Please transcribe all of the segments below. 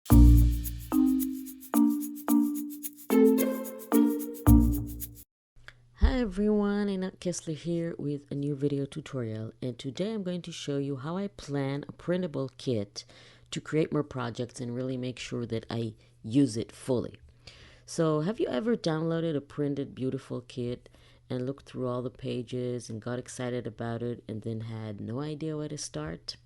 Hi everyone, Inat Kessler here with a new video tutorial, and today I'm going to show you how I plan a printable kit to create more projects and really make sure that I use it fully. So have you ever downloaded a printed beautiful kit and looked through all the pages and got excited about it and then had no idea where to start?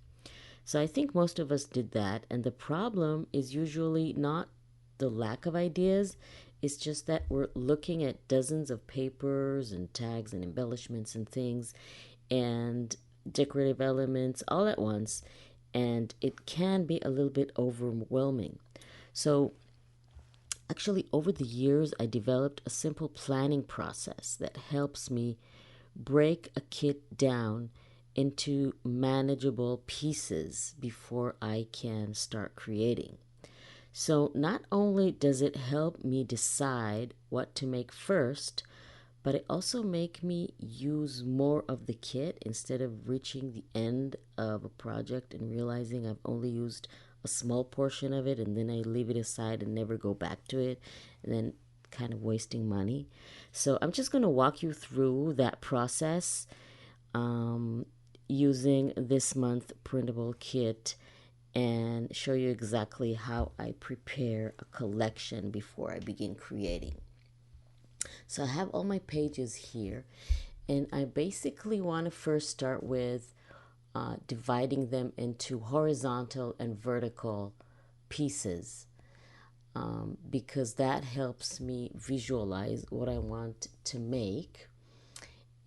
So I think most of us did that, and the problem is usually not the lack of ideas. It's just that we're looking at dozens of papers and tags and embellishments and things and decorative elements all at once, and it can be a little bit overwhelming. So actually, over the years, I developed a simple planning process that helps me break a kit down into manageable pieces before I can start creating. So, not only does it help me decide what to make first, but it also make me use more of the kit instead of reaching the end of a project and realizing I've only used a small portion of it and then I leave it aside and never go back to it, and then kind of wasting money. So I'm just going to walk you through that process using this month printable kit and show you exactly how I prepare a collection before I begin creating. So I have all my pages here, and I basically want to first start with dividing them into horizontal and vertical pieces, because that helps me visualize what I want to make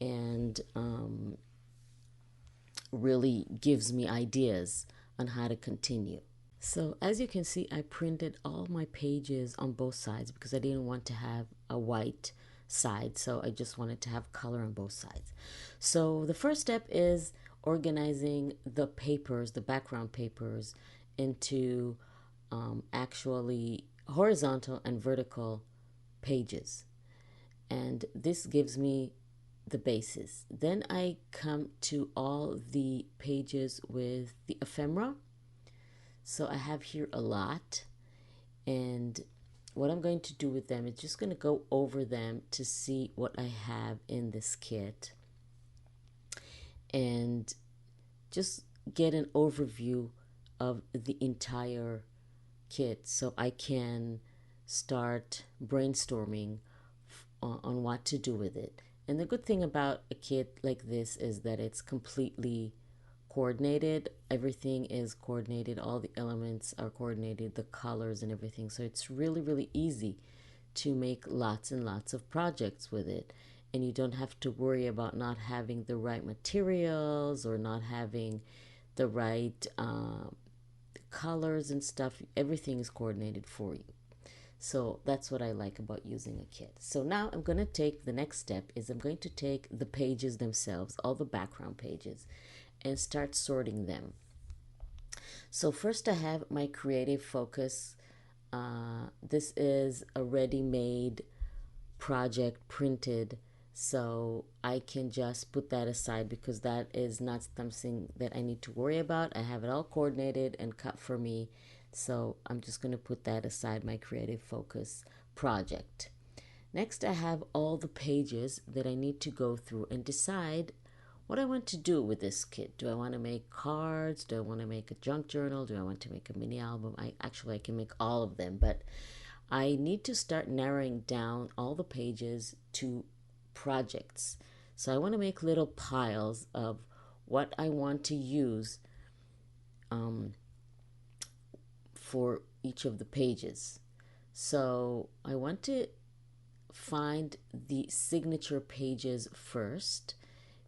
and really gives me ideas on how to continue. So as you can see, I printed all my pages on both sides because I didn't want to have a white side, so I just wanted to have color on both sides. So the first step is organizing the papers, the background papers, into actually horizontal and vertical pages. And this gives me the basis. Then I come to all the pages with the ephemera. So I have here a lot, and what I'm going to do with them is just going to go over them to see what I have in this kit and just get an overview of the entire kit so I can start brainstorming on what to do with it. And the good thing about a kit like this is that it's completely coordinated. Everything is coordinated, all the elements are coordinated, the colors and everything. So it's really, really easy to make lots and lots of projects with it. And you don't have to worry about not having the right materials or not having the right colors and stuff. Everything is coordinated for you. So that's what I like about using a kit. So now I'm going to take the next step is I'm going to take the pages themselves, all the background pages, and start sorting them. So first I have my creative focus. This is a ready-made project printed, so I can just put that aside because that is not something that I need to worry about. I have it all coordinated and cut for me, so I'm just going to put that aside, my creative focus project. Next, I have all the pages that I need to go through and decide what I want to do with this kit. Do I want to make cards? Do I want to make a junk journal? Do I want to make a mini album? I can make all of them, but I need to start narrowing down all the pages to projects. So I want to make little piles of what I want to use for each of the pages. So I want to find the signature pages first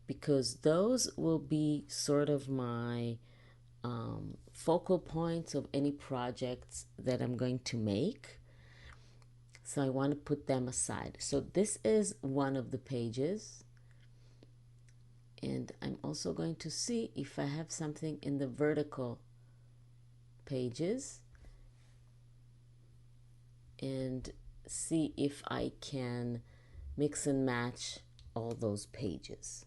because those will be sort of my focal points of any projects that I'm going to make. So I want to put them aside. So this is one of the pages. And I'm also going to see if I have something in the vertical pages and see if I can mix and match all those pages.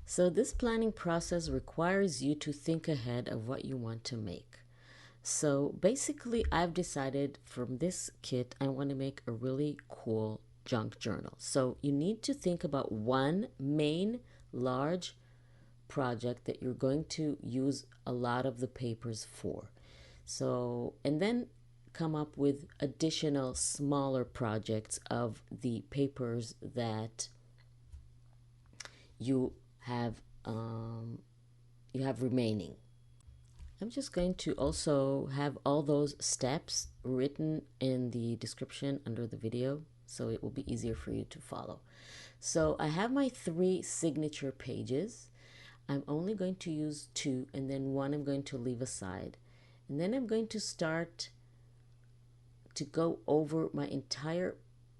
So this planning process requires you to think ahead of what you want to make. So basically, I've decided from this kit, I want to make a really cool junk journal. So you need to think about one main large project that you're going to use a lot of the papers for. So, and then come up with additional smaller projects of the papers that you have you have remaining. I'm just going to also have all those steps written in the description under the video so it will be easier for you to follow. So I have my 3 signature pages. I'm only going to use 2 and then 1 I'm going to leave aside. And then I'm going to start to go over my entire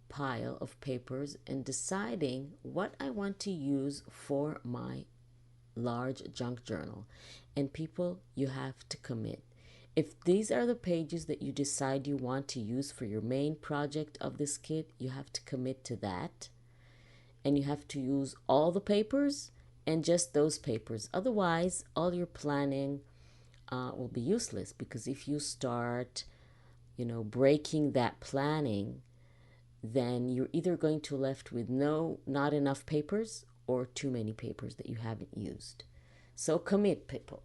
pile of papers and deciding what I want to use for my large junk journal. And people, you have to commit. If these are the pages that you decide you want to use for your main project of this kit, you have to commit to that. And you have to use all the papers and just those papers. Otherwise, all your planning will be useless, because if you start, breaking that planning, then you're either going to left with not enough papers or too many papers that you haven't used. So commit, people.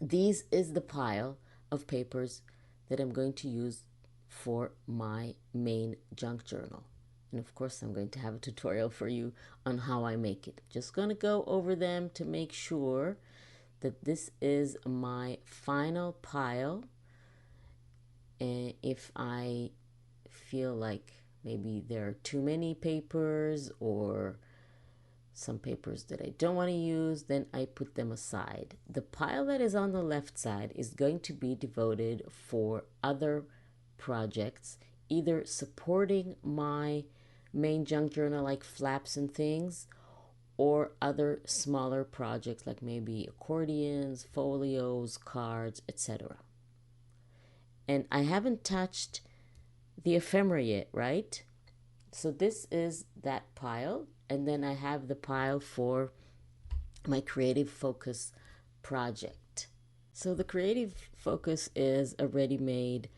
This is the pile of papers that I'm going to use for my main junk journal. And of course, I'm going to have a tutorial for you on how I make it. Just going to go over them to make sure that this is my final pile. And if I feel like maybe there are too many papers or some papers that I don't want to use, then I put them aside. The pile that is on the left side is going to be devoted for other projects, either supporting my main junk journal like flaps and things, or other smaller projects like maybe accordions, folios, cards, etc. And I haven't touched the ephemera yet, right? So this is that pile. And then I have the pile for my creative focus project. So the creative focus is a ready-made,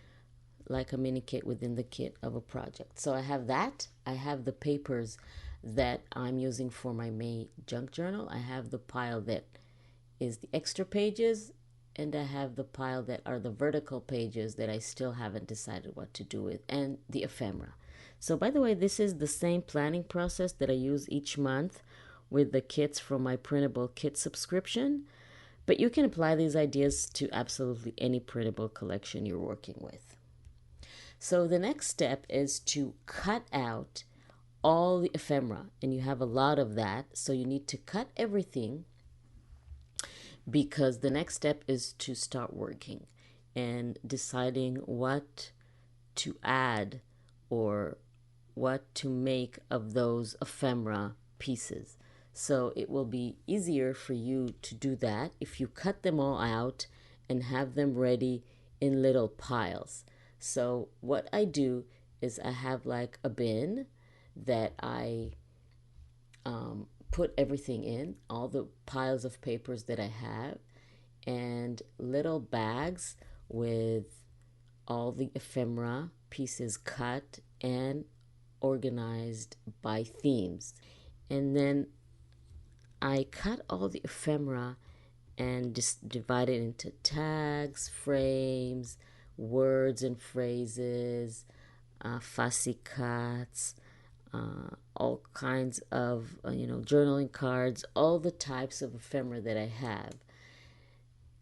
like a mini kit within the kit of a project. So I have that. I have the papers that I'm using for my main junk journal. I have the pile that is the extra pages, and I have the pile that are the vertical pages that I still haven't decided what to do with, and the ephemera. So by the way, this is the same planning process that I use each month with the kits from my Printable kit subscription, but you can apply these ideas to absolutely any printable collection you're working with. So the next step is to cut out all the ephemera, and you have a lot of that, so you need to cut everything, because the next step is to start working and deciding what to add or what to make of those ephemera pieces. So it will be easier for you to do that if you cut them all out and have them ready in little piles. So what I do is I have like a bin that I put everything in, all the piles of papers that I have, and little bags with all the ephemera pieces cut and organized by themes. And then I cut all the ephemera and just divide it into tags, frames, words and phrases, fussy cuts, all kinds of journaling cards, all the types of ephemera that I have.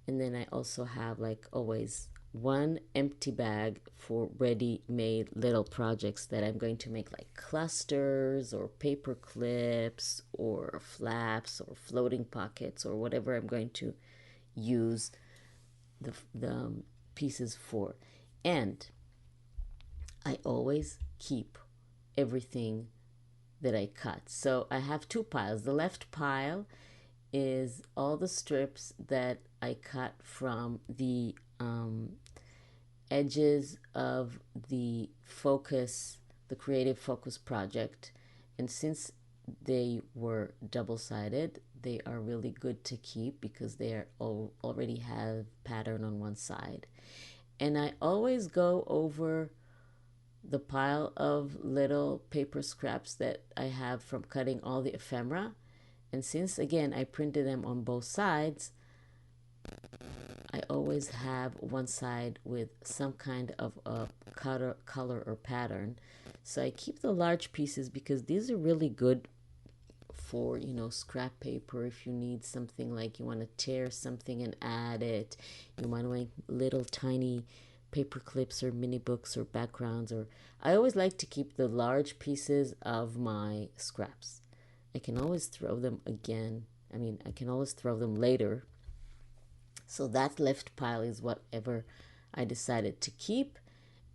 And then I also have, like always, one empty bag for ready-made little projects that I'm going to make, like clusters or paper clips or flaps or floating pockets or whatever I'm going to use the pieces for. And I always keep everything that I cut. So I have 2 piles. The left pile is all the strips that I cut from the edges of the creative focus project. And since they were double-sided, they are really good to keep because they are already have pattern on one side. And I always go over the pile of little paper scraps that I have from cutting all the ephemera. And since again I printed them on both sides, I always have one side with some kind of a color or pattern. So I keep the large pieces because these are really good for, you know, scrap paper. If you need something like you want to tear something and add it, you want to make little tiny paper clips or mini books or backgrounds. Or I always like to keep the large pieces of my scraps. I can always throw them again. I can always throw them later. So that left pile is whatever I decided to keep,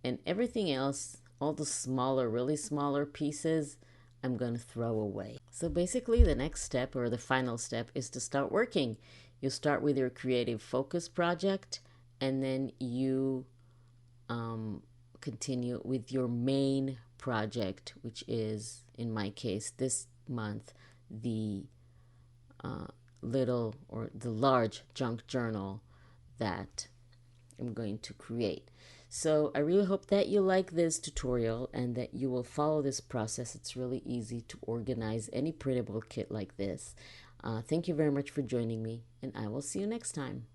and everything else, all the smaller, really smaller pieces, I'm going to throw away. So basically the next step, or the final step, is to start working. You start with your creative focus project, and then you continue with your main project, which is, in my case, this month, the little or the large junk journal that I'm going to create. So I really hope that you like this tutorial and that you will follow this process. It's really easy to organize any printable kit like this. Thank you very much for joining me, and I will see you next time.